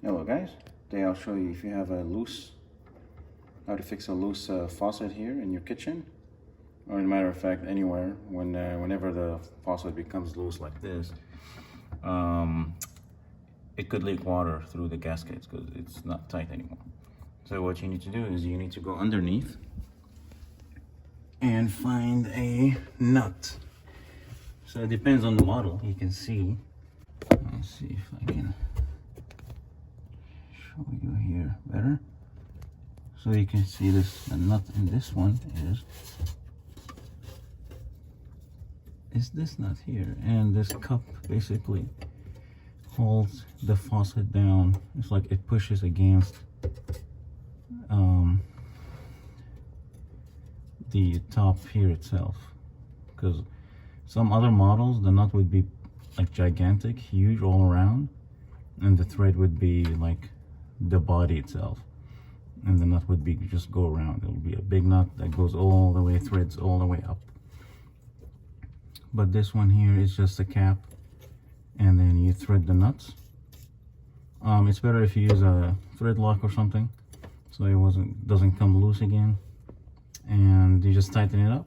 Hello guys, today I'll show you if you have how to fix a loose faucet here in your kitchen, or as a matter of fact anywhere. Whenever the faucet becomes loose like this, it could leak water through the gaskets because it's not tight anymore. So what you need to do is you need to go underneath and find a nut. So it depends on the model. You can see, let's see if I can show you here better. So you can see this, the nut in this one is this nut here, and this cup basically holds the faucet down. It's like it pushes against the top here itself, because some other models the nut would be like gigantic, huge all around, and the thread would be like the body itself, and the nut would be just go around. It will be a big nut that goes all the way, threads all the way up. But this one here is just a cap, and then you thread the nuts. It's better if you use a thread lock or something, so it doesn't come loose again. And you just tighten it up,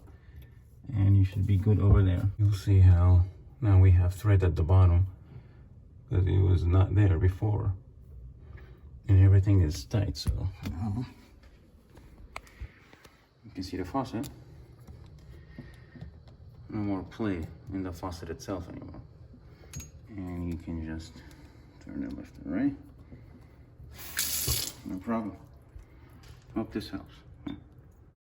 and you should be good over there. You'll see how now we have thread at the bottom, because it was not there before, and everything is tight. So now you can see the faucet. No more play in the faucet itself anymore, and you can just turn it left and right, no problem. Hope this helps.